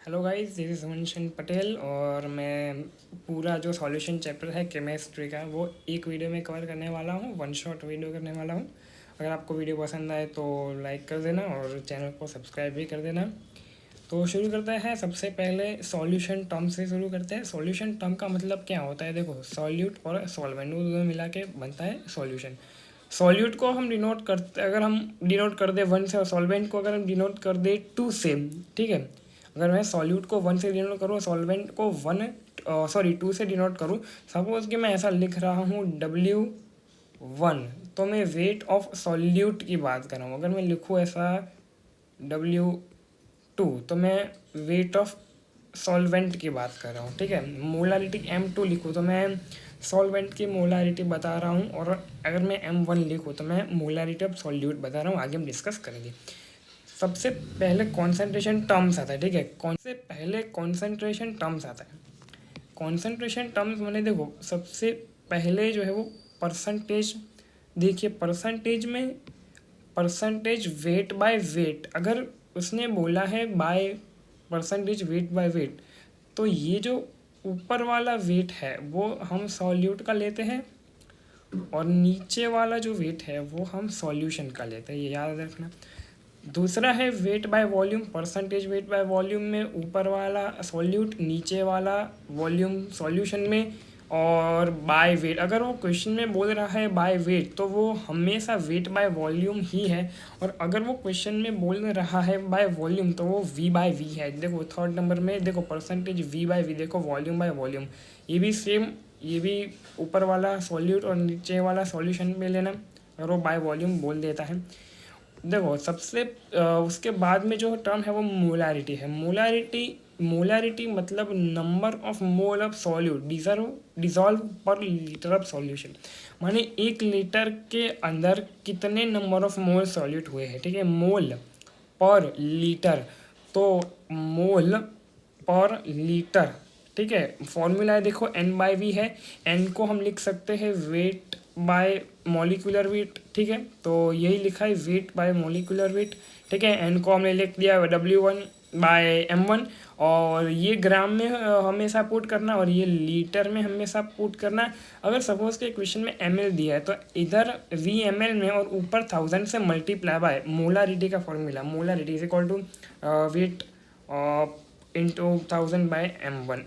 Hello guys, this is Manshan Patel और मैं पूरा जो सॉल्यूशन चैप्टर है केमिस्ट्री का वो एक वीडियो में कवर करने वाला हूँ, वन शॉट वीडियो करने वाला हूँ। अगर आपको वीडियो पसंद आए तो लाइक कर देना और चैनल को सब्सक्राइब भी कर देना। तो शुरू करते हैं। सबसे पहले सॉल्यूशन टर्म से शुरू करते हैं। सॉल्यूशन टर्म का मतलब क्या होता है? देखो, सॉल्यूट और सॉल्वेंट वो दोनों मिला के बनता है सॉल्यूशन। सॉल्यूट को हम डिनोट करते, अगर हम डिनोट कर दे वन से, और सॉल्वेंट को अगर हम डिनोट कर दे टू से, ठीक है। अगर मैं सॉल्यूट को वन से डिनोट करूँ, सॉल्वेंट को टू से डिनोट करूँ, सपोज कि मैं ऐसा लिख रहा हूँ W1, तो मैं वेट ऑफ सॉल्यूट की बात कर रहा हूँ। अगर मैं लिखूँ ऐसा W2, तो मैं वेट ऑफ सॉल्वेंट की बात कर रहा हूँ, ठीक है। मोलारिटी M2 लिखूँ तो मैं सॉल्वेंट की मोलारिटी बता रहा हूँ, और अगर मैं M1 लिखूँ तो मैं मोलारिटी ऑफ सॉल्यूट बता रहा हूँ। आगे हम डिस्कस करेंगे। सबसे पहले कॉन्सेंट्रेशन टर्म्स आता है, ठीक है। कौन से पहले कॉन्सेंट्रेशन टर्म्स आता है। कॉन्सेंट्रेशन टर्म्स मैंने, देखो, सबसे पहले जो है वो परसेंटेज। देखिए, परसेंटेज में परसेंटेज वेट बाय वेट, अगर उसने बोला है by percentage weight by weight, तो ये जो ऊपर वाला वेट है वो हम सॉल्यूट का लेते हैं, और नीचे वाला जो वेट है वो हम सॉल्यूशन का लेते हैं, ये याद रखना। दूसरा है weight by volume, percentage weight by volume में ऊपर वाला सॉल्यूट, नीचे वाला वॉल्यूम सॉल्यूशन में। और बाय वेट, अगर वो क्वेश्चन में बोल रहा है बाय वेट तो वो हमेशा वेट बाय वॉल्यूम ही है, और अगर वो क्वेश्चन में बोल रहा है बाय वॉल्यूम तो वो वी बाय वी है। देखो, थर्ड नंबर में देखो, परसेंटेज वी बाय वी, देखो वॉल्यूम बाय वॉल्यूम, ये भी सेम, ये भी ऊपर वाला सॉल्यूट और नीचे वाला सॉल्यूशन में लेना, अगर वो बाय वॉल्यूम बोल देता है। देखो, सबसे उसके बाद में जो टर्म है वो मोलारिटी है। मोलारिटी मतलब number of mole of solute dissolve पर लीटर ऑफ सॉल्यूशन, माने एक लीटर के अंदर कितने नंबर ऑफ मोल सॉल्यूट हुए हैं, ठीक है। मोल पर लीटर, तो मोल पर लीटर, ठीक है। फॉर्मूला है, देखो, N/V है। N को हम लिख सकते हैं वेट बाय मॉलिक्यूलर वेट, ठीक है। तो यही लिखा है, वेट बाय मॉलिक्यूलर वेट, ठीक है। N को हमने लिख दिया W1/M1, और ये ग्राम में हमेशा पुट करना, और ये लीटर में हमेशा पुट करना। अगर सपोज के क्वेश्चन में ml दिया है तो इधर VML में और ऊपर 1000 से मल्टीप्लाई बाय मोलारिटी का formula, molarity is equal to weight into 1000/M1।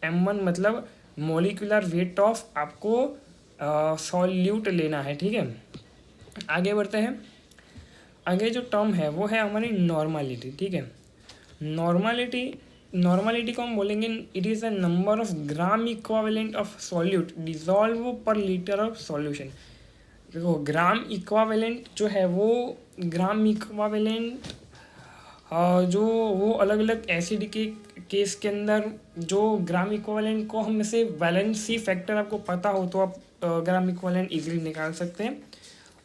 M1 मतलब मोलिकुलर वेट ऑफ आपको सॉल्यूट लेना है, ठीक है। आगे बढ़ते हैं। आगे जो टर्म है वो है हमारी नॉर्मलिटी, ठीक है। नॉर्मलिटी को हम बोलेंगे, it is a number of gram equivalent of solute dissolve पर लीटर ऑफ सॉल्यूशन। देखो, ग्राम इक्वावेलेंट जो है वो ग्राम इक्वावेलेंट जो वो अलग अलग एसिड के केस के अंदर जो ग्राम इक्विवेलेंट को हम से वैलेंसी फैक्टर आपको पता हो तो आप ग्राम इक्विवेलेंट इजीली निकाल सकते हैं।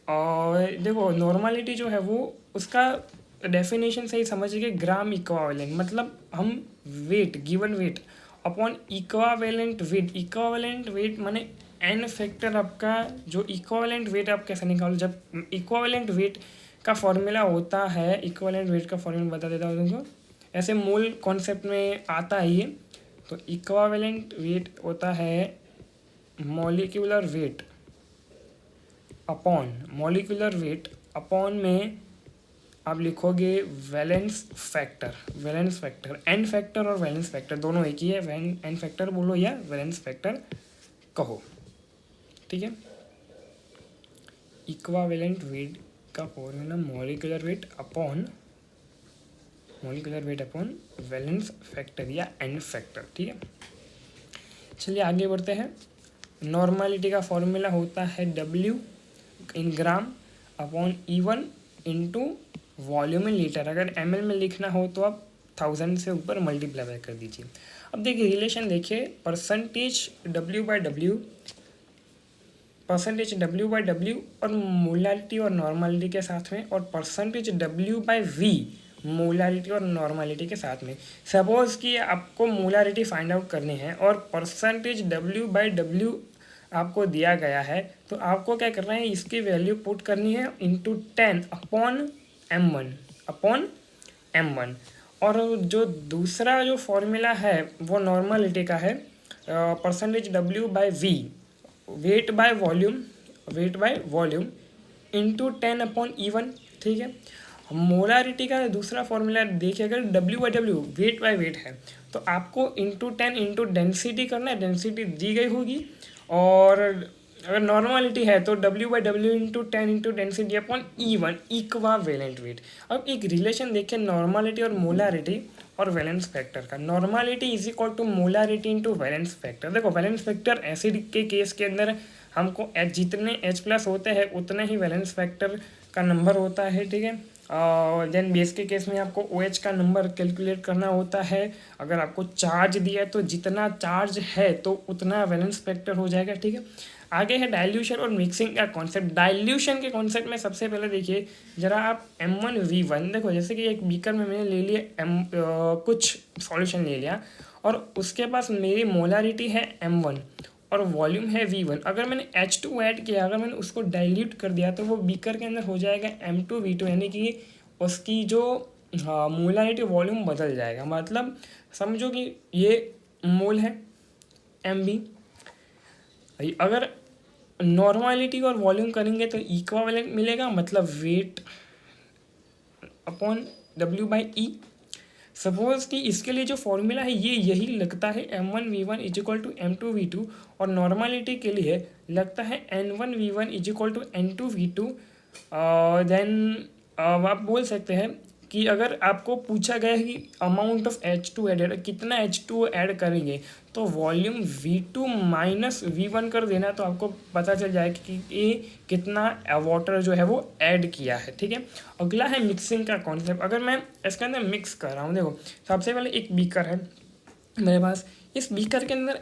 और देखो, नॉर्मलिटी जो है वो उसका डेफिनेशन से ही समझिए, ग्राम इक्विवेलेंट मतलब हम weight, given weight upon equivalent weight माने एन फैक्टर आपका, जो इक्विवेलेंट वेट आप कैसे निकालो, जब इक्विवेलेंट वेट का फॉर्मूला होता है, इक्विवेलेंट वेट का फॉर्मूला बता देता हूँ तुमको, ऐसे मूल कॉन्सेप्ट में आता है ये। तो इक्विवेलेंट वेट होता है molecular weight upon molecular weight upon में आप लिखोगे वैलेंस फैक्टर एन फैक्टर और वैलेंस फैक्टर दोनों एक ही है। एन फैक्टर बोलो या वैलेंस फैक्टर कहो, ठीक है। इक्विवेलेंट वेट का formula molecular weight upon valence factor या एन फैक्टर, ठीक है। चलिए आगे बढ़ते हैं। नॉर्मलिटी का फॉर्मूला होता है W in gram upon E1 into volume in litre. अगर ml में लिखना हो तो आप 1000 से ऊपर मल्टीप्लाई कर दीजिए। अब देखिए रिलेशन, देखिए परसेंटेज W और मोलारिटी और नॉर्मलिटी के साथ में, और परसेंटेज W/V मोलारिटी और नॉर्मलिटी के साथ में। सपोज कि आपको मोलारिटी फाइंड आउट करनी है और परसेंटेज W/W आपको दिया गया है, तो आपको क्या करना है, इसकी वैल्यू पुट करनी है इंटू 10 अपॉन M1। और जो दूसरा जो फॉर्मूला है वो नॉर्मलिटी का है, percentage W/V, weight by volume into 10/E1, ठीक है। मोलारिटी का दूसरा फॉर्मूला देखिए, अगर W/W वेट है तो आपको इंटू 10 इंटू डेंसिटी करना है, डेंसिटी दी गई होगी। और अगर नॉर्मलिटी है तो W/W into 10 into density upon E1, equivalent weight. अब एक रिलेशन देखिए नॉर्मलिटी और मोलारिटी और वैलेंस फैक्टर का। Normality is equal to molarity into valence factor. देखो वैलेंस फैक्टर एसिड के केस के अंदर हमको जितने H+ होते हैं उतना ही वैलेंस फैक्टर का नंबर होता है, ठीक है। और देन बेस के केस में आपको OH का नंबर कैलकुलेट करना होता है। अगर आपको चार्ज दिया है तो जितना चार्ज है तो उतना वैलेंस फैक्टर हो जाएगा, ठीक है। आगे है डाइल्यूशन और मिक्सिंग का कॉन्सेप्ट। डाइल्यूशन के कॉन्सेप्ट में सबसे पहले देखिए जरा आप M1V1 देखो, जैसे कि एक बीकर में मैंने ले लिया कुछ सॉल्यूशन ले लिया और उसके पास मेरी मोलारिटी है M1 और वॉल्यूम है V1। अगर मैंने H2 ऐड किया, अगर मैंने उसको डाइल्यूट कर दिया तो वो बीकर के अंदर हो जाएगा M2V2, यानी कि उसकी जो मोलारिटी वॉल्यूम बदल जाएगा। मतलब समझो कि ये मोल है MB, अगर नॉर्मलिटी और वॉल्यूम करेंगे तो इक्वावेलेंट मिलेगा, मतलब वेट अपॉन W/E। सपोज कि इसके लिए जो फॉर्मूला है ये यही लगता है M1V1 is equal to M2V2, और नॉर्मलिटी के लिए लगता है N1V1 is equal to N2V2। Then आप बोल सकते हैं कि अगर आपको पूछा गया है कि अमाउंट ऑफ H2 एडेड, कितना H2 ऐड करेंगे, तो वॉल्यूम V2 माइनस V1 कर देना तो आपको पता चल जाएगा कि ये कितना वाटर जो है वो ऐड किया है, ठीक है। अगला है मिक्सिंग का कॉन्सेप्ट। अगर मैं इसके अंदर मिक्स कर रहा हूँ, देखो सबसे पहले एक बीकर है मेरे पास। इस बीकर के अंदर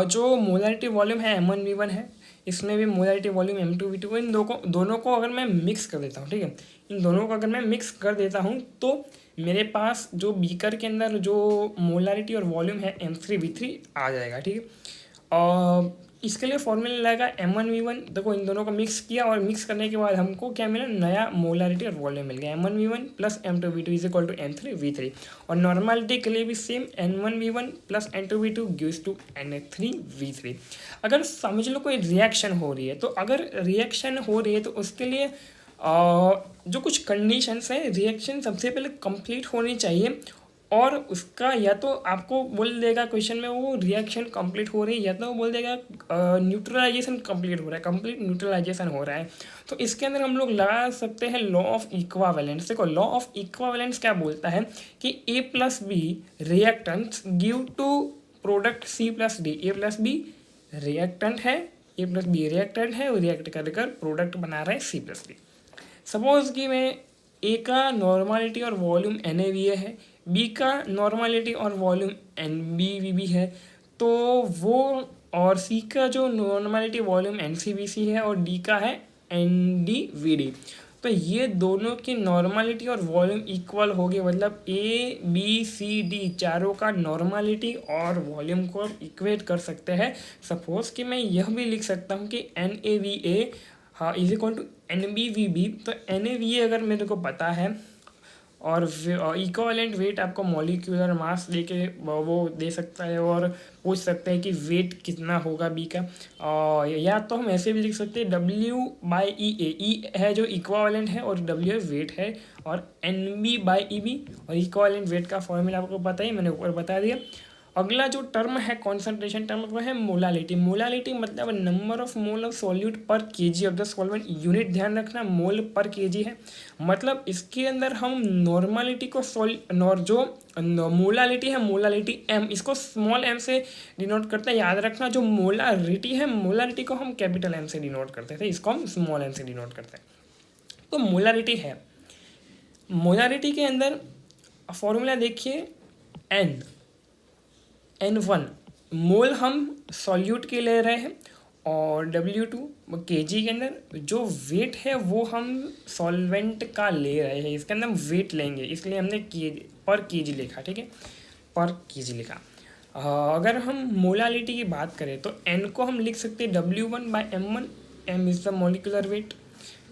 जो मोलारिटी वॉल्यूम है M1V1 है, इसमें भी मोलारिटी वॉल्यूम M2V2। इन दोनों को अगर मैं मिक्स कर देता हूँ, ठीक है, इन दोनों को अगर मैं मिक्स कर देता हूँ तो मेरे पास जो बीकर के अंदर जो मोलारिटी और वॉल्यूम है M3V3 आ जाएगा, ठीक है। और इसके लिए फॉर्मूला लगेगा M1V1। देखो इन दोनों को मिक्स किया और मिक्स करने के बाद हमको क्या मिला, नया मोलारिटी और वॉल्यूम मिल गया। M1V1 plus M2V2 is equal to M3V3। और नॉर्मलिटी के लिए भी same, N1V1 plus N2V2 gives to N3V3। अगर समझ लो कोई रिएक्शन हो रही है, तो अगर रिएक्शन हो रही है तो उसके लिए जो कुछ कंडीशंस है, रिएक्शन सबसे पहले कंप्लीट होनी चाहिए। और उसका या तो आपको बोल देगा क्वेश्चन में वो रिएक्शन कंप्लीट हो रही है, या तो वो बोल देगा न्यूट्रलाइजेशन कंप्लीट हो रहा है, कंप्लीट न्यूट्रलाइजेशन हो रहा है। तो इसके अंदर हम लोग लगा सकते हैं लॉ ऑफ इक्वावेलेंस। देखो लॉ ऑफ इक्वावेलेंस क्या बोलता है कि A+B reactants give to product C+D। A+B reactant है, A+B रिएक्टेंट है, वो रिएक्ट कर प्रोडक्ट बना रहा है C+D। सपोज कि मैं ए का नॉर्मलिटी और वॉल्यूम NaVA है, बी का नॉर्मलिटी और वॉल्यूम NbVB है, तो वो, और सी का जो नॉर्मलिटी वॉल्यूम NCVC है, और डी का है NdVD। तो ये दोनों की नॉर्मलिटी और वॉल्यूम इक्वल होगी, मतलब ABCD चारों का नॉर्मलिटी और वॉल्यूम को इक्वेट कर सकते हैं। सपोज कि मैं यह भी लिख सकता हूँ कि NaVA हाँ इज इक्वल टू NbVB। तो NaVA अगर मेरे को पता है और इक्विवेलेंट वेट आपको मॉलिक्यूलर मास लेके वो दे सकता है और पूछ सकते हैं कि वेट कितना होगा बी का। या तो हम ऐसे भी लिख सकते हैं W/E। ई है जो इक्विवेलेंट है और W वेट है, और NB/EB, और इक्विवेलेंट वेट का फॉर्मूला आपको पता ही, मैंने ऊपर बता दिया। अगला जो टर्म है कॉन्सेंट्रेशन टर्म, वो है मोलालिटी। मोलालिटी मतलब number of mole of solute per kg of the solvent. Unit ध्यान रखना मोल पर केजी है, मतलब इसके अंदर हम नॉर्मलिटी को जो मोलालिटी है, मोलालिटी M, इसको स्मॉल m से डिनोट करते हैं। याद रखना जो मोलारिटी है, मोलारिटी को हम कैपिटल M से डिनोट करते थे, इसको हम स्मॉल m से डिनोट करते हैं। तो मोलारिटी है, मोलारिटी के अंदर फॉर्मूला देखिए N1 मोल हम सॉल्यूट के ले रहे हैं, और W2 केजी के अंदर जो वेट है वो हम सॉल्वेंट का ले रहे हैं, इसके अंदर हम वेट लेंगे, इसलिए हमने पर केजी लिखा, ठीक है, पर केजी लिखा। अगर हम मोलालिटी की बात करें तो N को हम लिख सकते हैं W1/M1। M is the molecular weight,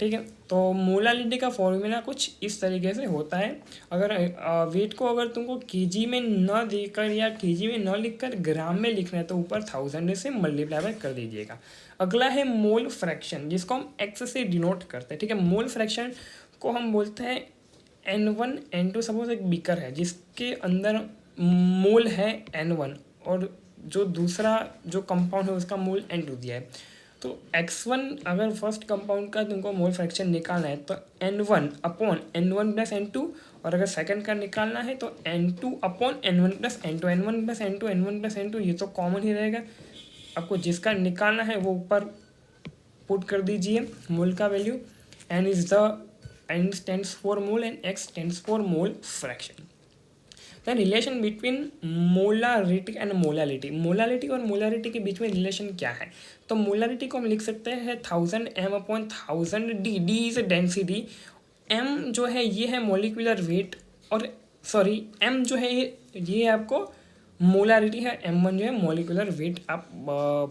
ठीक है। तो मोलालिटी का फॉर्मूला कुछ इस तरीके से होता है। अगर वेट को अगर तुमको केजी में न देकर या केजी में न लिखकर ग्राम में लिखना है तो ऊपर 1000 से मल्टीप्लाई कर दीजिएगा। अगला है मोल फ्रैक्शन, जिसको हम एक्स से डिनोट करते हैं, ठीक है। मोल फ्रैक्शन को हम बोलते हैं N1 N2। सपोज एक बीकर है जिसके अंदर मोल है N1 और जो दूसरा जो कंपाउंड है उसका मोल N2 दिया है। तो X1 अगर फर्स्ट कंपाउंड का तुमको मोल फ्रैक्शन निकालना है तो N1 upon N1 plus N2, और अगर सेकंड का निकालना है तो N2 upon N1 plus N2, N1 plus N2, N1 plus N2, ये तो कॉमन ही रहेगा। आपको जिसका निकालना है वो ऊपर पुट कर दीजिए मोल का value. N stands for mole and X stands for mole fraction. The relation between molarity and molality, molality और मोलारिटी के बीच में रिलेशन क्या है? तो मोलारिटी को हम लिख सकते हैं 1000 m upon 1000 d। d is density, m जो है ये है मोलिकुलर वेट, और सॉरी m जो है ये आपको मोलारिटी है, m1 जो है मोलिकुलर वेट आप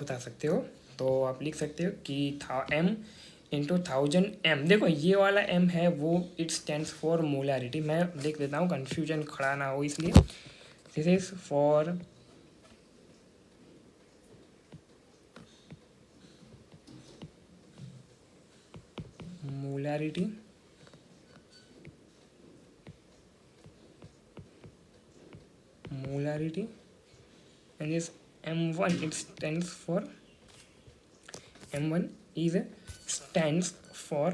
बता सकते हो। तो आप लिख सकते हो कि m इंटू 1000 m। देखो ये वाला m है वो इट स्टैंड्स फॉर मोलारिटी। मैं लिख देता हूँ कन्फ्यूजन खड़ा ना हो इसलिए। This is for molarity, molarity and this m1 it stands for m1 is stands for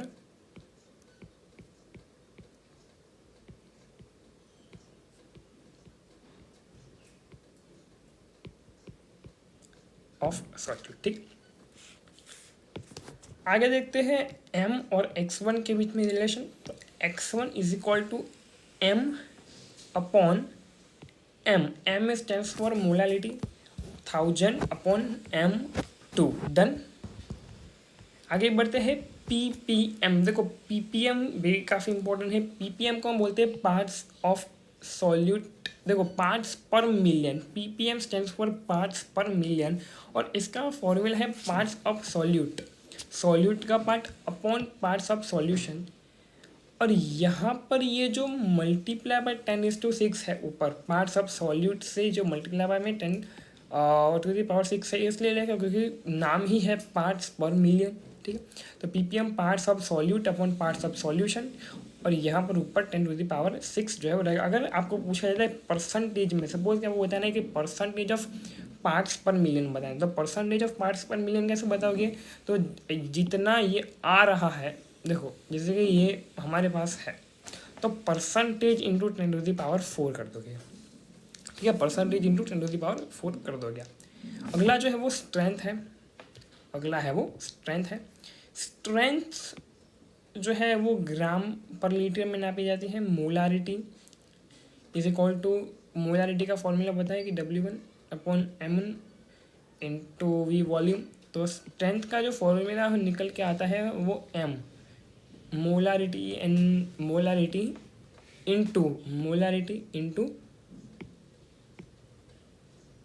of solute, ठीक। आगे देखते हैं m और x1 के बीच में रिलेशन। तो x1 is equal to m upon m, m stands for molality, 1000 upon m2। Done. आगे बढ़ते हैं ppm। देखो ppm भी काफ़ी इंपॉर्टेंट है। ppm को हम बोलते हैं पार्ट्स ऑफ सॉल्यूट। देखो पार्ट्स पर million, ppm stands for parts पर मिलियन, और इसका फॉर्मूला है पार्ट्स ऑफ सॉल्यूट, सॉल्यूट का part upon parts of solution. और यहाँ पर ये जो मल्टीप्लाई बाय 10⁶ है ऊपर, पार्ट्स ऑफ सॉल्यूट से जो मल्टीप्लाई बाय में 10⁶ है, इसलिए लेगा क्योंकि नाम ही है पार्ट्स पर मिलियन, ठीक है। तो ppm parts of solute upon parts of solution, और यहाँ पर ऊपर 10⁶ जो है वो रहेगा। अगर आपको पूछा जाता है परसेंटेज में, सपोज क्या वो बताना है कि परसेंटेज ऑफ पार्ट्स पर मिलियन बताएं, तो परसेंटेज ऑफ पार्ट्स पर मिलियन कैसे बताओगे? तो जितना ये आ रहा है, देखो जैसे कि ये हमारे पास है तो परसेंटेज इंटू 10⁴ कर दोगे, ठीक है। परसेंटेज इंटू 10⁴ कर दोगे। अगला जो है वो स्ट्रेंथ है, अगला है वो स्ट्रेंथ है। स्ट्रेंथ जो है वो ग्राम पर लीटर में नापी जाती है। Molarity is equal to, molarity का फॉर्मूला बताया कि W1 upon M1 into V volume. तो स्ट्रेंथ का जो फॉर्मूला निकल के आता है वो M molarity and molarity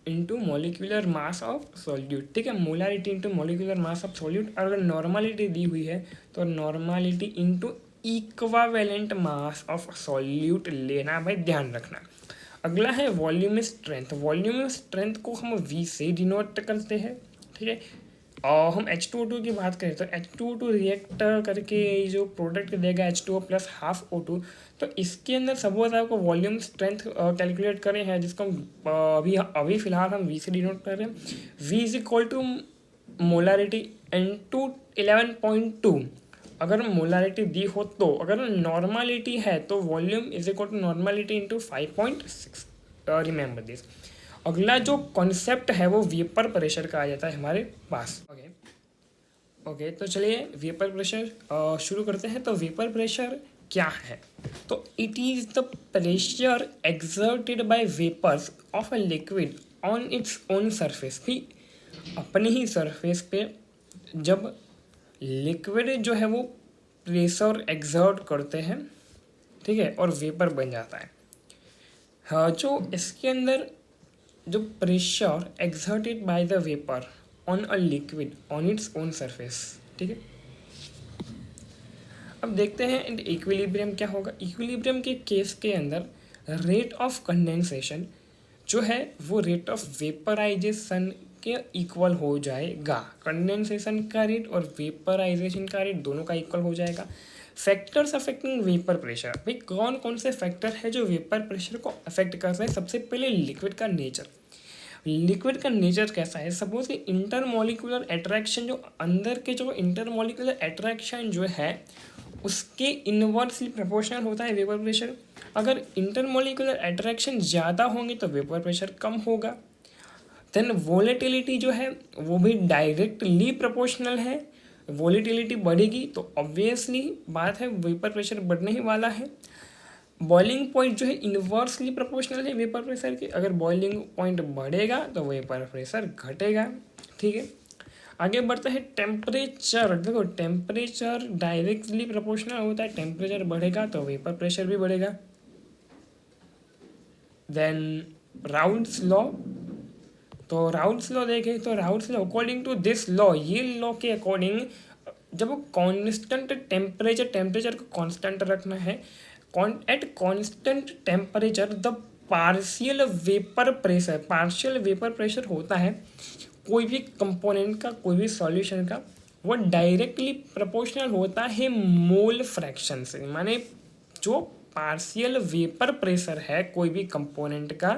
into molecular mass of solute, ठीक है। Molarity into molecular mass of solute. और अगर नॉर्मलिटी दी हुई है तो normality into equivalent mass of solute लेना, भाई ध्यान रखना। अगला है वॉल्यूम स्ट्रेंथ। वॉल्यूम स्ट्रेंथ को हम V से डिनोट करते हैं, ठीक है। और हम H2O2 की बात करें तो H2O2 रिएक्ट करके जो प्रोडक्ट देगा H2O प्लस हाफ O2, तो इसके अंदर सपोज आपको वॉल्यूम स्ट्रेंथ कैलकुलेट करें हैं, जिसको अभी फिलहाल हम V से डिनोट कर रहे हैं। V is equal to molarity into 11.2। अगर मोलारिटी दी हो तो, अगर नॉर्मलिटी है तो volume is equal to normality into 5.6। Remember this. अगला जो कॉन्सेप्ट है वो वेपर प्रेशर का आ जाता है हमारे पास। ओके तो चलिए वेपर प्रेशर शुरू करते हैं। तो वेपर प्रेशर क्या है? तो it is the pressure exerted by vapours of a liquid on its own surface. भी अपने ही सरफेस पे जब लिक्विड जो है वो प्रेशर एक्सर्ट करते हैं, ठीक है, और वेपर बन जाता है। हाँ, जो इसके अंदर जो pressure exerted by the vapour on a liquid on its own surface, ठीक है। अब देखते हैं इक्विलिब्रियम क्या होगा। इक्विलिब्रियम के केस के अंदर रेट ऑफ कंडेंसेशन जो है वो रेट ऑफ वेपराइजेशन के इक्वल हो जाएगा। कंडेंसेशन का रेट और वेपराइजेशन का रेट दोनों का इक्वल हो जाएगा। फैक्टर्स अफेक्टिंग वेपर प्रेशर, भाई कौन कौन से फैक्टर है जो वेपर प्रेशर को अफेक्ट कर रहे हैं। सबसे पहले लिक्विड का नेचर। लिक्विड का नेचर कैसा है, सपोज कि इंटरमोलिकुलर अट्रैक्शन, जो अंदर के जो इंटरमोलिकुलर अट्रैक्शन जो है उसके इनवर्सली प्रोपोर्शनल होता है वेपर प्रेशर। अगर इंटरमोलिकुलर अट्रैक्शन ज़्यादा होंगे तो वेपर प्रेशर कम होगा। देन वोलेटिलिटी जो है वो भी डायरेक्टली प्रोपोर्शनल है। वोलेटिलिटी बढ़ेगी तो ऑब्वियसली बात है वेपर प्रेशर बढ़ने ही वाला है। बॉइलिंग पॉइंट जो है इन्वर्सली प्रोपोर्शनल है वेपर प्रेशर के। अगर बॉइलिंग पॉइंट बढ़ेगा तो वेपर प्रेशर घटेगा। ठीक है, आगे बढ़ते हैं टेम्परेचर। देखो टेम्परेचर डायरेक्टली प्रोपोर्शनल होता है, टेम्परेचर बढ़ेगा तो वेपर प्रेशर भी बढ़ेगा। देन राउल्स लॉ, तो राउल्स लॉ देखें तो Raoult's law according to this law, ये लॉ के अकॉर्डिंग जब वो कांस्टेंट टेम्परेचर को कांस्टेंट रखना है, at constant temperature the partial vapour pressure होता है कोई भी कंपोनेंट का, कोई भी सॉल्यूशन का, वो डायरेक्टली प्रोपोर्शनल होता है मोल फ्रैक्शन से। माने जो पार्शियल वेपर प्रेशर है कोई भी कंपोनेंट का,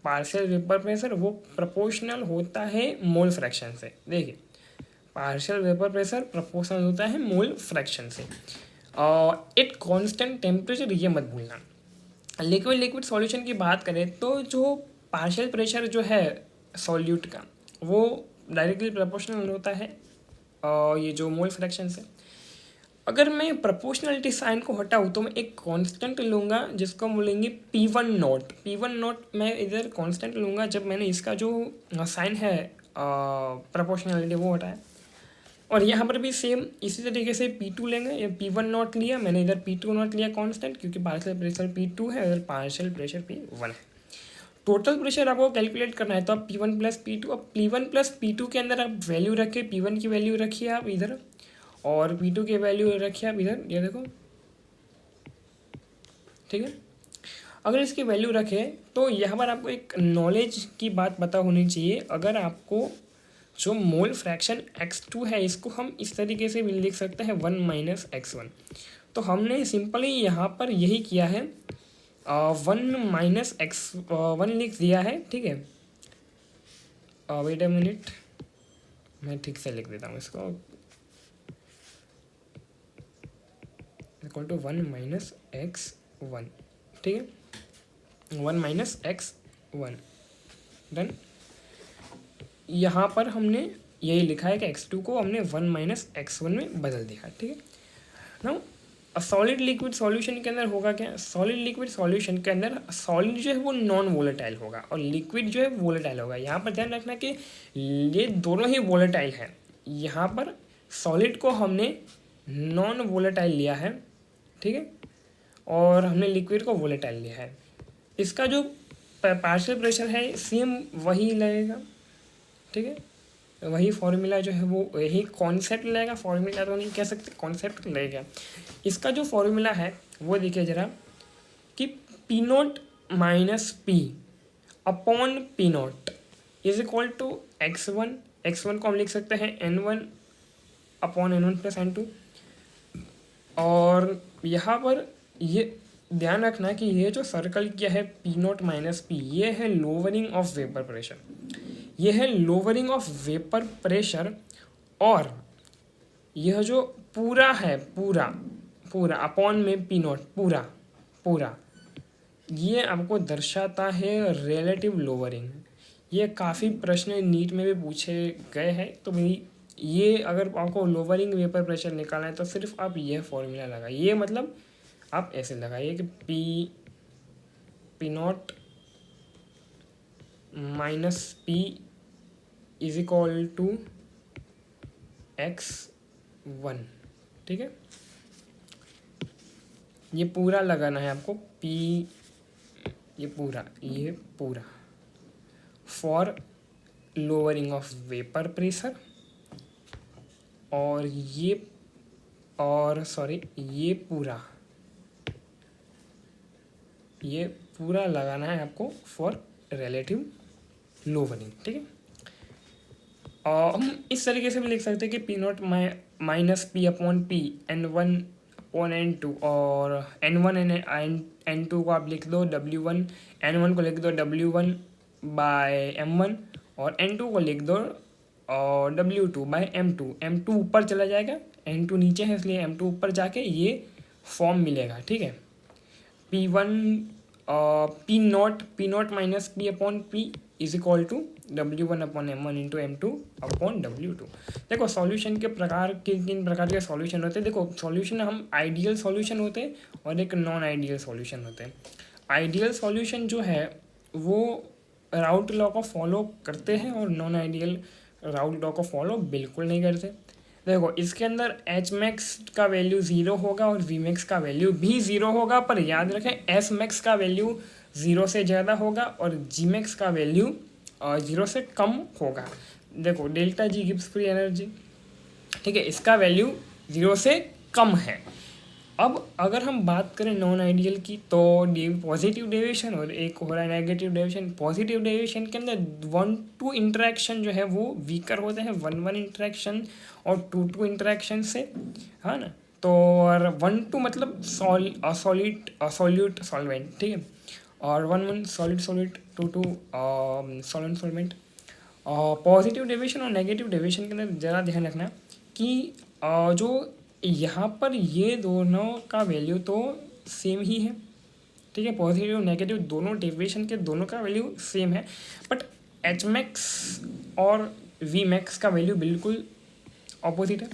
पार्शियल वेपर प्रेशर वो प्रोपोर्शनल होता है मोल फ्रैक्शन से। देखिए पार्शियल वेपर प्रेशर प्रोपोर्शनल होता है मोल फ्रैक्शन से। एट कांस्टेंट टेम्परेचर, ये मत भूलना। लिक्विड सॉल्यूशन की बात करें तो जो पार्शियल प्रेशर जो है सॉल्यूट का वो डायरेक्टली प्रोपोर्शनल होता है ये जो मोल फ्रैक्शन से। अगर मैं प्रोपोर्शनलिटी साइन को हटाऊँ तो मैं एक कांस्टेंट लूँगा जिसको बोलेंगे P1 नॉट। P1 नॉट मैं इधर कांस्टेंट लूँगा जब मैंने इसका जो साइन है प्रोपोर्शनलिटी वो हटाया। और यहाँ पर भी सेम इसी तरीके से P2 लेंगे, या P1 नॉट लिया मैंने, इधर P2 नॉट लिया कांस्टेंट, क्योंकि पार्शियल प्रेशर P2 है, इधर पार्शियल प्रेशर P1 है। टोटल प्रेशर आपको कैलकुलेट करना है तो आप P1 प्लस P2, अब P1 प्लस P2 के अंदर आप वैल्यू रखिए, P1 की वैल्यू रखिए आप इधर और P2 की वैल्यू रखिए आप इधर, ये देखो। ठीक है, अगर इसकी वैल्यू रखें तो यहाँ पर आपको एक नॉलेज की बात पता होनी चाहिए। अगर आपको जो मोल फ्रैक्शन x2 है इसको हम इस तरीके से भी लिख सकते हैं 1 माइनस x1, तो हमने सिंपली यहाँ पर यही किया है 1 माइनस x1 लिख दिया है। ठीक है, वेट अ मिनट, मैं ठीक से लिख देता हूँ इसको, इक्वल टू 1 माइनस x1। ठीक है, 1 माइनस x1। डन, यहाँ पर हमने यही लिखा है कि x2 को हमने 1 माइनस x1 में बदल दिया। ठीक है, नाउ सॉलिड लिक्विड सॉल्यूशन के अंदर होगा क्या, सॉलिड लिक्विड सॉल्यूशन के अंदर सॉलिड जो है वो नॉन वोलेटाइल होगा और लिक्विड जो है वोलेटाइल होगा। यहाँ पर ध्यान रखना कि ये दोनों ही वोलेटाइल हैं। यहाँ पर सॉलिड को हमने नॉन वोलेटाइल लिया है, ठीक है, और हमने लिक्विड को वोलेटाइल लिया है। इसका जो पार्शियल प्रेशर है सेम वही लगेगा। ठीक है, वही फॉर्मूला जो है वो यही कॉन्सेप्ट लगेगा, फॉर्मूला तो नहीं कह सकते, कॉन्सेप्ट लगेगा। इसका जो फॉर्मूला है वो देखिए ज़रा कि P not minus P upon P not is equal to x1 को हम लिख सकते हैं N1 upon N1 plus N2। और यहाँ पर ये ध्यान रखना कि ये जो सर्कल किया है P नोट माइनस P, ये है लोअरिंग ऑफ वेपर प्रेशर, ये है लोअरिंग ऑफ वेपर प्रेशर। और यह जो पूरा है पूरा अपॉन में P नोट पूरा ये आपको दर्शाता है रिलेटिव लोअरिंग। ये काफ़ी प्रश्न नीट में भी पूछे गए हैं, तो भाई ये अगर आपको लोअरिंग वेपर प्रेशर निकालना है तो सिर्फ आप यह फॉर्मूला लगाइए। ये मतलब आप ऐसे लगाइए कि P not minus P is equal to x1। ठीक है, ये पूरा लगाना है आपको P, ये पूरा for lowering of vapour pressure. और ये और सॉरी ये पूरा लगाना है आपको फॉर रिलेटिव लोवरिंग, ठीक है। और हम इस तरीके से भी लिख सकते हैं कि P not minus P upon P N one upon N two, और एन वन एन टू को आप लिख दो डब्ल्यू वन, एन वन को लिख दो W one by M one, और एन टू को लिख दो और W two by M two ऊपर चला जाएगा, एन टू नीचे है इसलिए एम टू ऊपर जाके ये फॉर्म मिलेगा, ठीक है। P one P not minus P upon P is equal to W one upon M one into M two upon W two. देखो सॉल्यूशन के प्रकार किन प्रकार के सॉल्यूशन होते हैं। देखो सॉल्यूशन हम आइडियल सॉल्यूशन होते हैं और एक नॉन आइडियल सॉल्यूशन होते हैं। आइडियल सॉल्यूशन जो है वो राउट लॉ को फॉलो करते हैं और नॉन आइडियल राउट लॉ को फॉलो बिल्कुल नहीं करते। देखो इसके अंदर एच मैक्स का वैल्यू ज़ीरो होगा और वी मैक्स का वैल्यू भी ज़ीरो होगा, पर याद रखें एस मैक्स का वैल्यू ज़ीरो से ज़्यादा होगा और जी मैक्स का वैल्यू ज़ीरो से कम होगा। देखो delta G gives free energy, ठीक है, इसका वैल्यू ज़ीरो से कम है। अब अगर हम बात करें नॉन आइडियल की तो पॉजिटिव डेविएशन और एक हो रहा है नेगेटिव डेविएशन। पॉजिटिव डेविएशन के अंदर 1-2 इंटरेक्शन जो है वो वीकर होते हैं, 1-1 इंटरेक्शन और 2-2 इंटरेक्शन से, है ना। तो और 1-2 मतलब सॉल्यूट सॉल्वेंट, ठीक है, और 1-1 solid 2-2 solvent solvent. Positive deviation और नेगेटिव डेविएशन के अंदर ज़रा ध्यान रखना कि जो यहाँ पर ये दोनों का वैल्यू तो सेम ही है, ठीक है, पॉजिटिव और नेगेटिव दोनों डेविएशन के दोनों का वैल्यू सेम है, बट एच मैक्स और वी मैक्स का वैल्यू बिल्कुल ऑपोजिट है।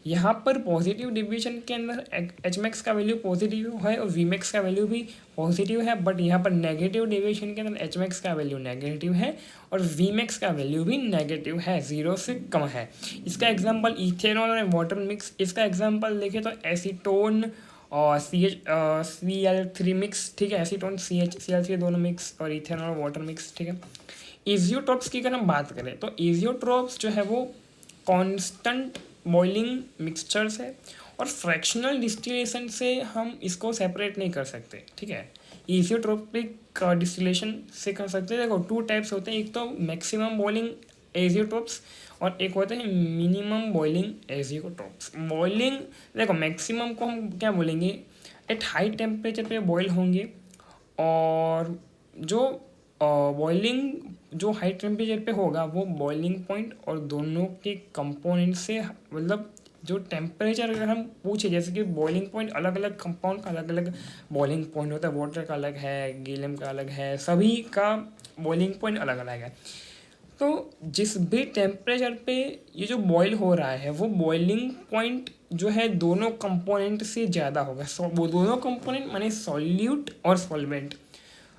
यहाँ पर पॉजिटिव डेविएशन के अंदर एच मैक्स का वैल्यू पॉजिटिव है और वी मैक्स का वैल्यू भी पॉजिटिव है, बट यहाँ पर नेगेटिव डेविएशन के अंदर एच मैक्स का वैल्यू नेगेटिव है और वी मैक्स का वैल्यू भी नेगेटिव है, ज़ीरो से कम है। इसका एग्जांपल इथेनॉल और वाटर मिक्स, इसका एग्जांपल देखें तो एसीटोन और CH3 मिक्स, ठीक है, एसीटोन CH दोनों मिक्स और इथेनॉल और वाटर मिक्स, ठीक है। इजियोट्रोप्स की अगर हम बात करें तो इजियोट्रोप्स जो है वो कॉन्स्टेंट बॉइलिंग मिक्सचर्स है और फ्रैक्शनल डिस्टिलेशन से हम इसको सेपरेट नहीं कर सकते, ठीक है। इजियोट्रोपिक डिस्टिलेशन से कर सकते हैं। देखो 2 टाइप्स होते हैं, एक तो मैक्सिमम बॉइलिंग एजियोट्रोप्स और एक होते हैं मिनिमम बॉइलिंग एजियोट्रोप्स। बॉइलिंग देखो मैक्सिमम को हम क्या बोलेंगे, एट हाई टेम्परेचर पे बॉयल होंगे, और जो बॉइलिंग जो हाई टेम्परेचर पे होगा वो बॉइलिंग पॉइंट और दोनों के कंपोनेंट से, मतलब जो टेम्परेचर अगर हम पूछे, जैसे कि बॉइलिंग पॉइंट अलग अलग कंपाउंड का अलग अलग बॉइलिंग पॉइंट होता है, वाटर का अलग है, गीलियम का अलग है, सभी का बॉइलिंग पॉइंट अलग अलग है। तो जिस भी टेम्परेचर पे ये जो बॉयल हो रहा है वो बॉइलिंग पॉइंट जो है दोनों कंपोनेंट से ज़्यादा होगा। वो दोनों कंपोनेंट माने सॉल्यूट और सॉल्वेंट,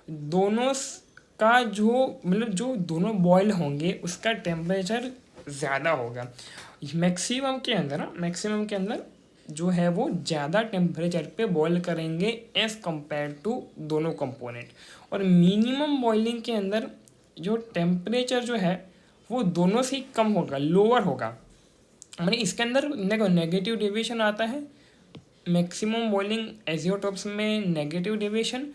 दोनों का जो मतलब जो दोनों बॉयल होंगे उसका टेम्परेचर ज़्यादा होगा। मैक्सिमम के अंदर जो है वो ज़्यादा टेम्परेचर पे बॉयल करेंगे एज़ कम्पेयर टू दोनों कंपोनेंट, और मिनिमम बॉइलिंग के अंदर जो टेम्परेचर जो है वो दोनों से ही कम होगा, लोअर होगा। माने इसके अंदर देखो नेगेटिव डेविएशन आता है, मैक्सिमम बॉइलिंग एजियोट्रोप्स में नेगेटिव डेविएशन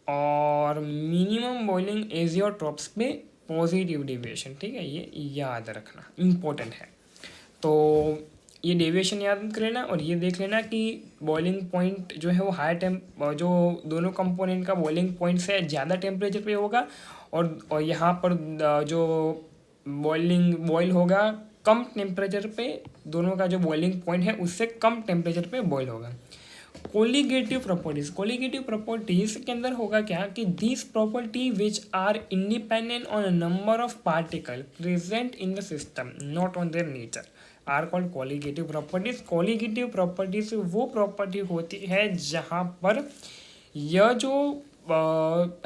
और मिनिमम बॉइलिंग एजियोट्रोप्स पे पॉजिटिव डेविएशन, ठीक है, ये याद रखना इम्पोर्टेंट है। तो ये डेविएशन याद कर लेना और ये देख लेना कि बॉइलिंग पॉइंट जो है वो जो दोनों कंपोनेंट का बॉइलिंग पॉइंट से ज़्यादा टेम्परेचर पे होगा, और यहाँ पर जो बॉयल होगा कम टेम्परेचर पे, दोनों का जो बॉइलिंग पॉइंट है उससे कम टेम्परेचर पे बॉयल होगा। कोलिगेटिव प्रॉपर्टीज के अंदर होगा क्या कि this property which are independent on a number of particle present in the system not on their nature are called colligative properties. Colligative properties वो प्रॉपर्टी होती है जहाँ पर यह जो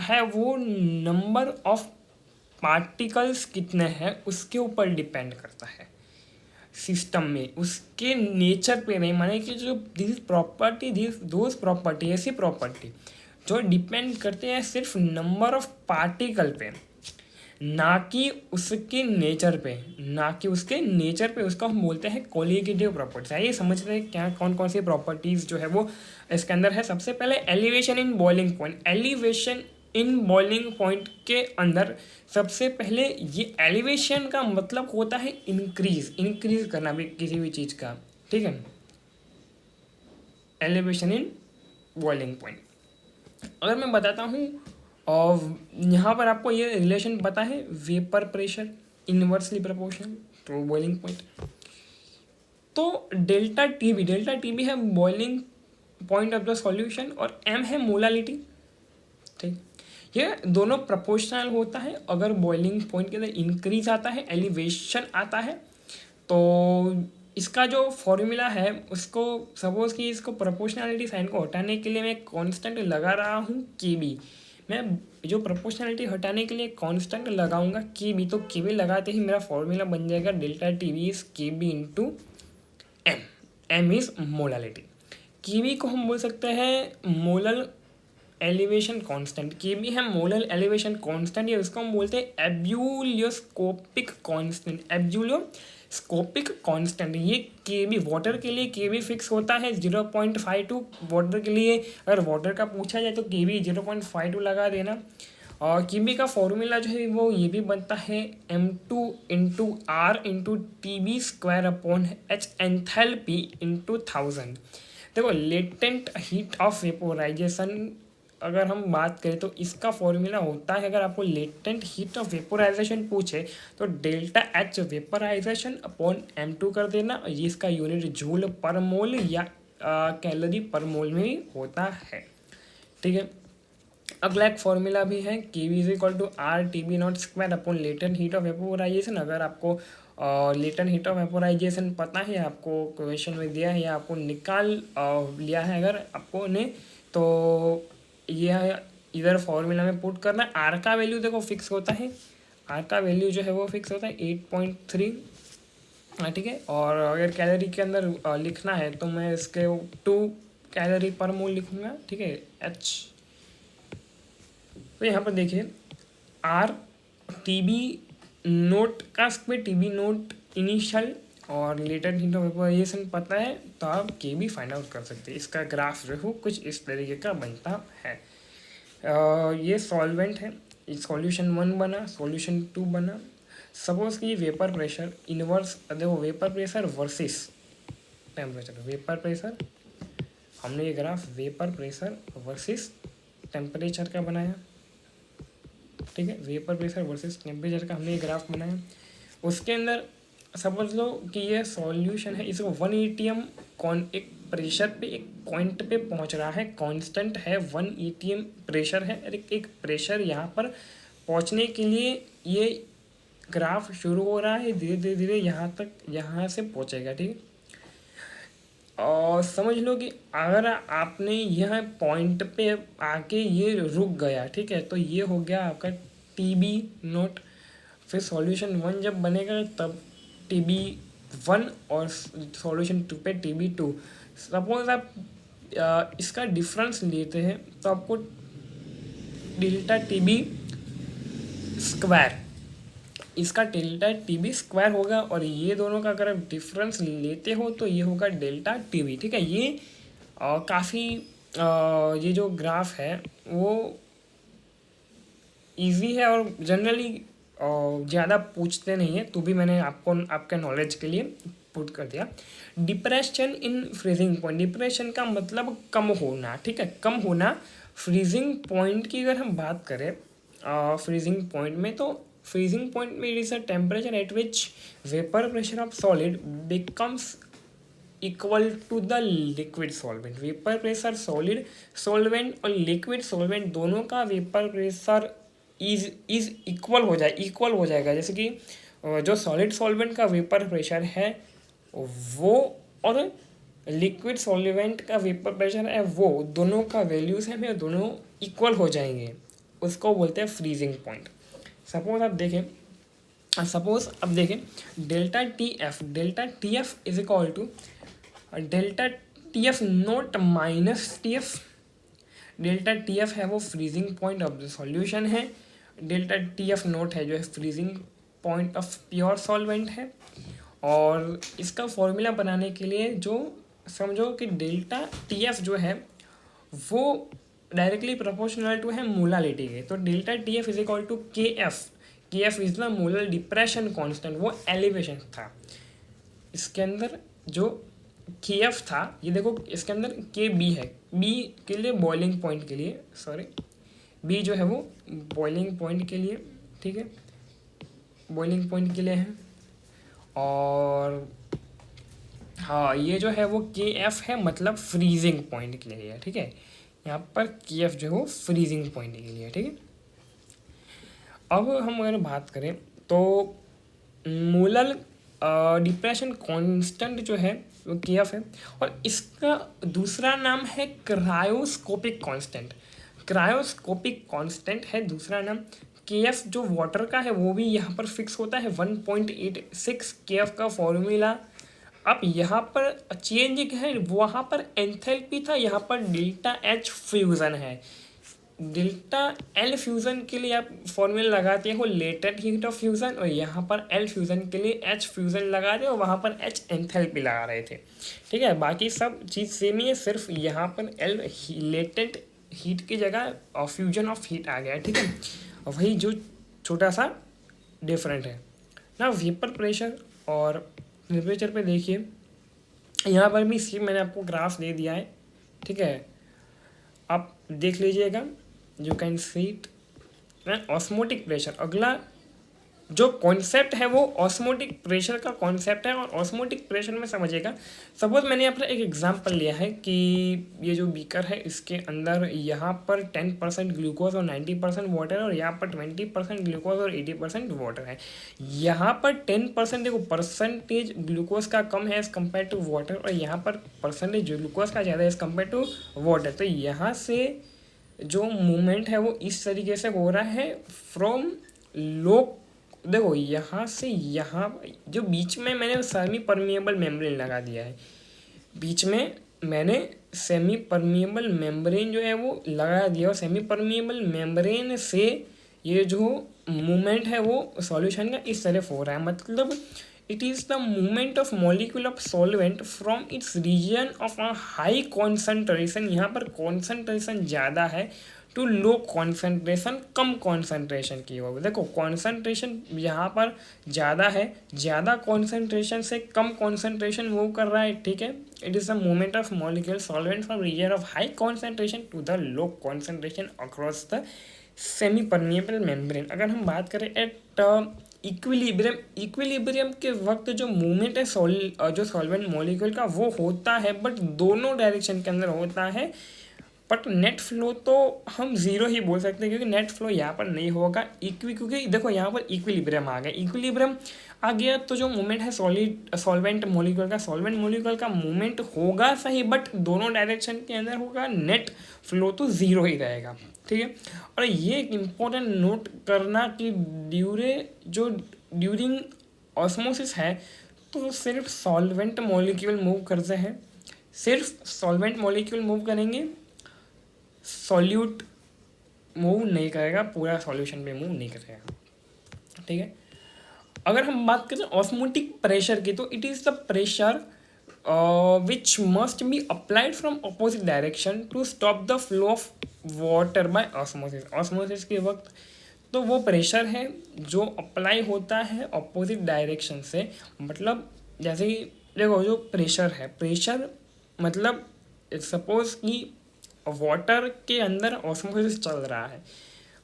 है वो नंबर ऑफ पार्टिकल्स कितने हैं उसके ऊपर डिपेंड करता है सिस्टम में, उसके नेचर पे नहीं। माने कि जो दोज प्रॉपर्टी ऐसी प्रॉपर्टी जो डिपेंड करते हैं सिर्फ नंबर ऑफ पार्टिकल पे, ना कि उसके नेचर पे, ना कि उसके नेचर पे। उसको हम बोलते हैं कोलिगेटिव प्रॉपर्टीज। आइए समझते हैं क्या कौन कौन सी प्रॉपर्टीज जो है वो इसके अंदर है। सबसे पहले elevation in boiling point. Elevation in boiling point के अंदर सबसे पहले ये एलिवेशन का मतलब होता है इंक्रीज करना भी किसी भी चीज़ का, ठीक है। एलिवेशन इन बॉइलिंग पॉइंट अगर मैं बताता हूँ, और यहाँ पर आपको ये रिलेशन पता है, vapour pressure inversely proportional to boiling point. तो डेल्टा टी बी है boiling point of the solution और एम है मोलालिटी, ठीक। ये दोनों प्रोपोर्शनल होता है। अगर बॉइलिंग पॉइंट के अंदर इंक्रीज आता है, एलिवेशन आता है, तो इसका जो फॉर्मूला है उसको, सपोज कि इसको प्रोपोर्शनलिटी साइन को हटाने के लिए मैं कांस्टेंट लगा रहा हूँ के बी। मैं जो प्रोपोर्शनलिटी हटाने के लिए कांस्टेंट लगाऊंगा के बी, तो के बी लगाते ही मेरा फॉर्मूला बन जाएगा delta T B is K B into M. M is molality. K B को हम बोल सकते हैं molal elevation constant. K B है मोलल एलिवेशन कांस्टेंट, या उसको हम बोलते हैं एब्यूलियोस्कोपिक कांस्टेंट। एब्यूलियोस्कोपिक कांस्टेंट ये के बी, वाटर के लिए के बी फिक्स होता है 0.52। वाटर के लिए अगर वाटर का पूछा जाए तो के बी 0.52 लगा देना। और के बी का फॉर्मूला जो है वो ये भी बनता है M2 into R into T B square upon H enthalpy into 1000। देखो लेटेंट हीट ऑफ वेपोराइजेशन अगर हम बात करें तो इसका फॉर्मूला होता है, अगर आपको लेटेंट हीट ऑफ वेपोराइजेशन पूछे तो delta H vaporisation upon M2 कर देना। और ये इसका यूनिट जूल पर मोल या कैलोरी पर मोल में भी होता है, ठीक है। अगला एक फॉर्मूला भी है K V is equal to R T B not square upon latent heat of vaporisation. अगर आपको लेटेंट हीट ऑफ वेपोराइजेशन पता है, आपको क्वेश्चन में दिया है या आपको निकाल लिया है अगर आपको ने, तो यह इधर फॉर्मूला में पुट करना। आर का वैल्यू देखो फिक्स होता है, आर का वैल्यू जो है वो फिक्स होता है 8.3, ठीक है। और अगर कैलोरी के अंदर लिखना है तो मैं इसके 2 कैलोरी पर मोल लिखूँगा, ठीक है, एच। तो यहाँ पर देखिए आर टी बी नोट का square, T B not initial और लेटेंट हीट ऑफ वेपोराइजेशन पता है तो आप के भी फाइंड आउट कर सकते हैं। इसका ग्राफ जो है कुछ इस तरीके का बनता है। ये सॉल्वेंट है, सॉल्यूशन 1 बना, सॉल्यूशन 2 बना। सपोज कि वेपर प्रेशर इनवर्स, देखो vapour pressure versus temperature. Vapour pressure हमने ये graph vapour pressure versus temperature का बनाया, ठीक है। वेपर प्रेशर वर्सेस टेम्परेचर का हमने ये ग्राफ बनाया। उसके अंदर समझ लो कि ये सॉल्यूशन है, इसको 1 atm एक प्रेशर पे एक पॉइंट पे पहुंच रहा है, कांस्टेंट है 1 atm प्रेशर है। और एक प्रेशर यहाँ पर पहुंचने के लिए ये ग्राफ शुरू हो रहा है, धीरे धीरे धीरे यहाँ तक, यहाँ से पहुंचेगा, ठीक है। और समझ लो कि अगर आपने यह पॉइंट पे आके ये रुक गया, ठीक है, तो ये हो गया आपका टी बी नोट। फिर सॉल्यूशन 1 जब बनेगा तब टी बी 1 और सॉल्यूशन 2 पे टी बी 2। सपोज आप इसका डिफरेंस लेते हैं तो आपको डेल्टा टी बी स्क्वायर, इसका डेल्टा टी बी स्क्वायर होगा, और ये दोनों का अगर आप डिफरेंस लेते हो तो ये होगा डेल्टा टी बी, ठीक है। ये काफ़ी ये जो ग्राफ है वो इजी है और जनरली ज़्यादा पूछते नहीं है, तो भी मैंने आपको आपके नॉलेज के लिए पुट कर दिया। Depression in freezing point. Depression का मतलब कम होना, ठीक है, कम होना। फ्रीजिंग पॉइंट की अगर हम बात करें फ्रीजिंग पॉइंट में, तो फ्रीजिंग पॉइंट में it is a temperature at which vapour pressure of solid becomes equal to the liquid solvent. Vapour pressure solid solvent और लिक्विड सॉल्वेंट दोनों का वेपर प्रेशर इज इक्वल हो जाएगा। जैसे कि जो सॉलिड सॉल्वेंट का वेपर प्रेशर है वो और लिक्विड सॉल्वेंट का वेपर प्रेशर है वो, दोनों का वैल्यूज है दोनों इक्वल हो जाएंगे, उसको बोलते हैं फ्रीजिंग पॉइंट। सपोज अब देखें delta T F is equal to delta T F not minus T F. Delta T F है वो freezing point of the solution है, डेल्टा टी एफ नोट है जो है freezing point of pure solvent है। और इसका फॉर्मूला बनाने के लिए जो समझो कि डेल्टा टी एफ जो है वो डायरेक्टली प्रोपोर्शनल टू है मोलालिटी के। तो delta T F is equal to K F is the molar depression constant, वो एलिवेशन था। इसके अंदर जो के एफ था, ये देखो इसके अंदर के बी है, बी के लिए बॉइलिंग पॉइंट के लिए, सॉरी बी जो है वो बॉइलिंग पॉइंट के लिए, ठीक है, बॉइलिंग पॉइंट के लिए है। और हाँ ये जो है वो के एफ है, मतलब फ्रीजिंग पॉइंट के लिए है, ठीक है। यहाँ पर के एफ जो है वो फ्रीजिंग पॉइंट के लिए, ठीक है। अब हम अगर बात करें तो मोलर डिप्रेशन कांस्टेंट जो है वो के एफ है, और इसका दूसरा नाम है क्रायोस्कोपिक कांस्टेंट। क्रायोस्कोपिक कांस्टेंट है दूसरा नाम। के एफ जो वाटर का है वो भी यहाँ पर फिक्स होता है 1.86 के एफ का फॉर्मूला। अब यहाँ पर चेंज है, वहाँ पर एंथैल्पी था, यहाँ पर डेल्टा एच फ्यूज़न है। डेल्टा एल फ्यूज़न के लिए आप फॉर्मूला लगाते हो लेटेंट हीट ऑफ फ्यूज़न, और यहाँ पर एल फ्यूज़न के लिए एच फ्यूज़न लगाते हो, वहाँ पर एच एंथैल्पी लगा रहे थे, ठीक है। बाकी सब चीज़ सेम ही है, सिर्फ यहाँ पर एल लेटेंट हीट की जगह फ्यूजन ऑफ हीट आ गया है, ठीक है। वही जो छोटा सा डिफरेंट है ना। वेपर प्रेशर और टेम्परेचर पे देखिए, यहाँ पर भी सेम मैंने आपको ग्राफ दे दिया है, ठीक है, आप देख लीजिएगा। You can see it. Osmotic pressure, अगला जो कॉन्सेप्ट है वो ऑस्मोटिक प्रेशर का कॉन्सेप्ट है। और ऑस्मोटिक प्रेशर में समझिएगा, सपोज मैंने यहाँ पर एक एग्जांपल लिया है कि ये जो बीकर है इसके अंदर यहाँ पर 10% ग्लूकोज और 90% वाटर है, और यहाँ पर 20% ग्लूकोज और 80% वाटर है। यहाँ पर 10% देखो परसेंटेज ग्लूकोज का कम है एज़ कम्पेयर टू वाटर, और यहाँ पर परसेंटेज ग्लूकोज का ज़्यादा है एज़ कम्पेयर टू वाटर। तो यहाँ से जो मूवमेंट है वो इस तरीके से हो रहा है फ्रॉम लो, देखो यहाँ से यहाँ जो बीच में मैंने सेमी परमिएबल मेम्ब्रेन लगा दिया है, बीच में मैंने सेमी परमिएबल मेम्ब्रेन जो है वो लगा दिया, और सेमी परमिएबल मेम्ब्रेन से ये जो मूवमेंट है वो सॉल्यूशन का इस तरफ हो रहा है। मतलब it is the movement of molecule of solvent from its region of a high concentration, यहाँ पर कॉन्सेंट्रेशन ज़्यादा है, टू लो कॉन्सेंट्रेशन, कम कॉन्सेंट्रेशन की होगी। देखो कॉन्सेंट्रेशन यहाँ पर ज़्यादा है, ज़्यादा कॉन्सेंट्रेशन से कम कॉन्सेंट्रेशन मूव कर रहा है, ठीक है। It is the movement of molecule solvent from region of high concentration to the low concentration across the semi permeable membrane. अगर हम बात करें एट इक्विलिब्रियम के वक्त जो मूवमेंट है जो सॉल्वेंट मॉलिक्यूल का वो होता है, बट दोनों डायरेक्शन के अंदर होता है। बट नेट फ्लो तो हम ज़ीरो ही बोल सकते हैं, क्योंकि नेट फ्लो यहाँ पर नहीं होगा क्योंकि देखो यहाँ पर इक्विलिब्रियम आ गया, इक्विलिब्रियम आ गया तो जो मूवमेंट है सॉल्वेंट मॉलिक्यूल का मूवमेंट होगा सही, बट दोनों डायरेक्शन के अंदर होगा, नेट फ्लो तो ज़ीरो ही रहेगा, ठीक है। और ये एक इम्पोर्टेंट नोट करना कि ड्यूरिंग ऑस्मोसिस है तो सिर्फ सॉल्वेंट मॉलिक्यूल मूव करते हैं, सिर्फ सॉल्वेंट मॉलिक्यूल मूव करेंगे, सॉल्यूट मूव नहीं करेगा, पूरा सॉल्यूशन पे मूव नहीं करेगा, ठीक है। अगर हम बात करें ऑस्मोटिक प्रेशर की, तो it is the pressure which must be applied from opposite direction to stop the flow of water by osmosis. Osmosis के वक्त तो वो प्रेशर है जो अप्लाई होता है अपोजिट डायरेक्शन से। मतलब जैसे कि देखो जो प्रेशर है, प्रेशर मतलब सपोज कि वाटर के अंदर ऑस्मोसिस चल रहा है,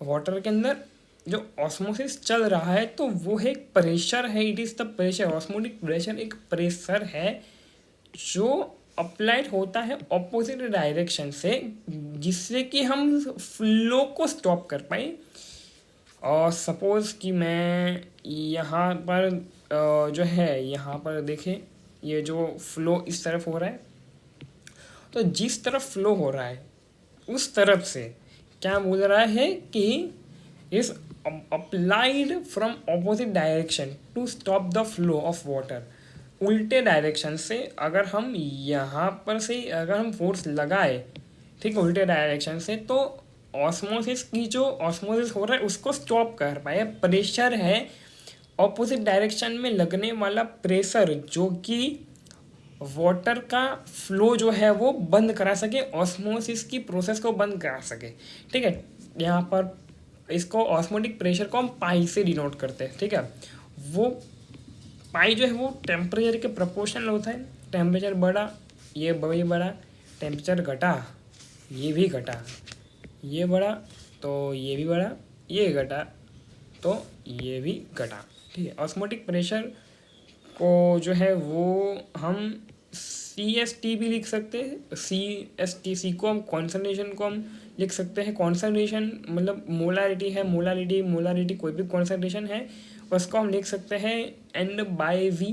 वाटर के अंदर जो ऑस्मोसिस चल रहा है तो वो एक प्रेशर है, it is the pressure. Osmotic pressure एक प्रेशर है जो अप्लाइड होता है ऑपोजिट डायरेक्शन से, जिससे कि हम फ्लो को स्टॉप कर पाए। और सपोज कि मैं यहाँ पर जो है यहाँ पर देखें, ये जो फ्लो इस तरफ हो रहा है, तो जिस तरफ फ्लो हो रहा है उस तरफ से क्या बोल रहा है कि is applied from opposite direction to stop the flow of water. उल्टे डायरेक्शन से अगर हम यहाँ पर से अगर हम फोर्स लगाए, ठीक है, उल्टे डायरेक्शन से, तो ऑस्मोसिस की जो ऑस्मोसिस हो रहा है उसको स्टॉप कर पाए। प्रेशर है ऑपोजिट डायरेक्शन में लगने वाला प्रेशर जो कि वाटर का फ्लो जो है वो बंद करा सके, ऑस्मोसिस की प्रोसेस को बंद करा सके। ठीक है, यहाँ पर इसको ऑस्मोटिक प्रेशर को हम पाई से डिनोट करते हैं। ठीक है, वो पाई जो है वो टेम्परेचर के प्रोपोर्शनल होता है। टेम्परेचर बढ़ा, ये भी बढ़ा, टेम्परेचर घटा, ये भी घटा, ये बढ़ा तो ये भी बढ़ा, ये घटा तो ये भी घटा। ठीक है, ऑस्मोटिक प्रेशर को जो है वो हम CST भी लिख सकते हैं। सी को हम कॉन्सनट्रेशन को हम लिख सकते हैं। कॉन्सनट्रेशन मतलब मोलारिटी है, मोलारिटी कोई भी कॉन्सनट्रेशन है उसको हम लिख सकते हैं N/V।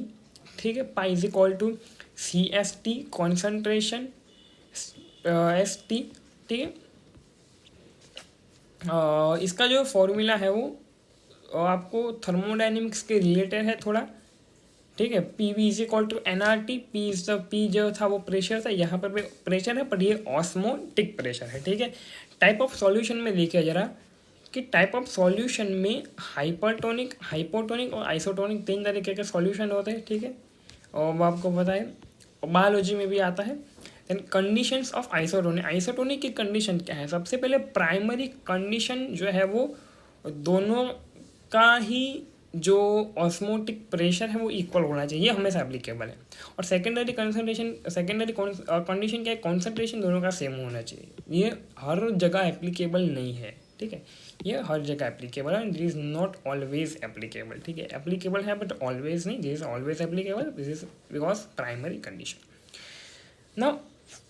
ठीक है, pi is equal to CST concentration ST। ठीक है, इसका जो फॉर्मूला है वो आपको थर्मोडाइनमिक्स के रिलेटेड है थोड़ा। ठीक है, PV is equal to NRT। P जो था वो प्रेशर था, यहाँ पर भी प्रेशर है पर ये ऑस्मोटिक प्रेशर है। ठीक है, टाइप ऑफ सॉल्यूशन में देखिए जरा कि टाइप ऑफ सॉल्यूशन में हाइपरटोनिक, हाइपोटोनिक और आइसोटोनिक 3 तरीके के सॉल्यूशन होते हैं। ठीक है, और वो आपको पता है बायोलॉजी में भी आता है। Then conditions of isotonic, isotonic की कंडीशन क्या है? सबसे पहले प्राइमरी कंडीशन जो है वो दोनों का ही जो ऑस्मोटिक प्रेशर है वो इक्वल होना चाहिए, ये हमेशा एप्लीकेबल है। और सेकेंडरी कंसंट्रेशन, सेकेंडरी कंडीशन क्या है? कॉन्सेंट्रेशन दोनों का सेम होना चाहिए। ये हर जगह एप्लीकेबल नहीं है। ठीक है, ये हर जगह एप्लीकेबल है, this is not always applicable. ठीक है, एप्लीकेबल है बट ऑलवेज नहीं, this is always applicable, this is because primary condition. Now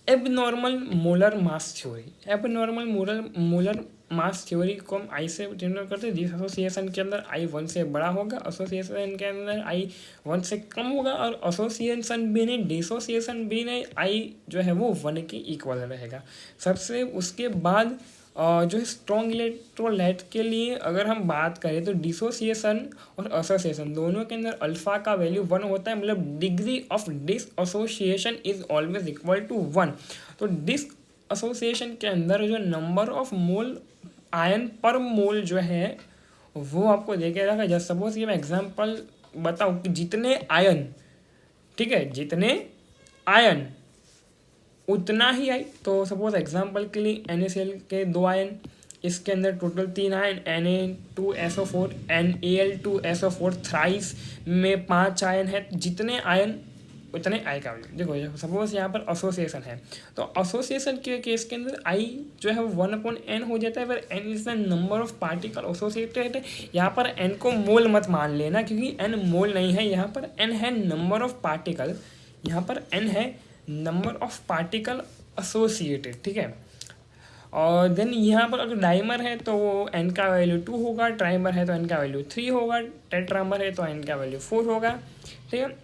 abnormal molar mass theory, abnormal molar mass theory को हम आई से डिनोट करते हैं। जिस एसोसिएशन के अंदर आई 1 से बड़ा होगा, एसोसिएशन के अंदर आई 1 से कम होगा, और एसोसिएशन बी ने, डिसोसिएशन बी ने आई जो है वो 1 के इक्वल रहेगा। सबसे उसके बाद जो है स्ट्रॉन्ग इलेक्ट्रोलाइट के लिए अगर हम बात करें तो डिसोसिएशन और एसोसिएशन दोनों के अंदर अल्फा का वैल्यू 1 होता है, मतलब degree of dissociation is always equal to 1। तो डिसोसिएशन के अंदर जो नंबर ऑफ मोल आयन पर मोल जो है वो आपको दे के रखा। जैसे सपोज ये मैं एग्जांपल बताऊं कि जितने आयन, ठीक है, जितने आयन उतना ही आई। तो सपोज एग्जांपल के लिए NaCl के 2 आयन, इसके अंदर total 3 ion, Na2SO4 NAl2SO4 thrice में 5 आयन है। जितने आयन उतने आई का वैल्यू। देखो सपोज यहाँ पर एसोसिएशन है तो एसोसिएशन के केस के अंदर आई जो है वो 1/n हो जाता है, पर n is the number of particle associated है। यहाँ पर n को मोल मत मान लेना क्योंकि n मोल नहीं है, यहाँ पर n है नंबर ऑफ पार्टिकल, यहाँ पर n है नंबर ऑफ पार्टिकल एसोसिएटेड। ठीक है, और देन यहाँ पर अगर डाइमर है तो वो n का वैल्यू 2 होगा, ट्राइमर है तो n का वैल्यू 3 होगा, टेट्रामर है तो n का वैल्यू 4 होगा। ठीक है,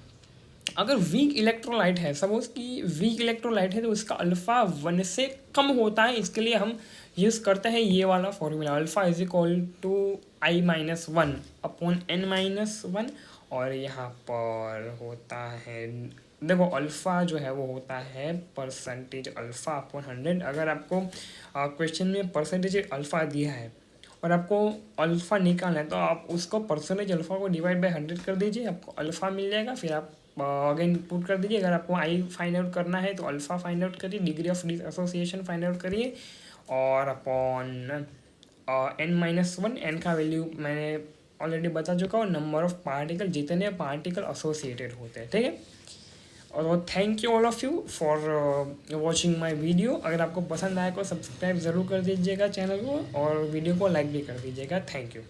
अगर वीक इलेक्ट्रोलाइट है, सपोज कि वीक इलेक्ट्रोलाइट है तो उसका अल्फ़ा 1 से कम होता है। इसके लिए हम यूज़ करते हैं ये वाला formula, alpha is equal to I-1/n-1, और यहाँ पर होता है, देखो अल्फ़ा जो है वो होता है परसेंटेज अल्फ़ा अपॉन 100। अगर आपको क्वेश्चन में परसेंटेज अल्फ़ा दिया है और आपको अल्फ़ा निकालना है तो आप उसको परसेंटेज अल्फ़ा को डिवाइड बाय 100 कर दीजिए, आपको अल्फ़ा मिल जाएगा। फिर आप अगेन पुट कर दीजिए। अगर आपको आई फाइंड आउट करना है तो अल्फ़ा फाइंड आउट करिए, degree of dissociation find out करिए, और अपॉन n-1, n का वैल्यू मैंने ऑलरेडी बता चुका हूँ, नंबर ऑफ पार्टिकल, जितने पार्टिकल एसोसिएटेड होते हैं। ठीक है, और thank you all of you for watching my video. अगर आपको पसंद आया तो सब्सक्राइब ज़रूर कर दीजिएगा चैनल को, और वीडियो को लाइक भी कर दीजिएगा। Thank you.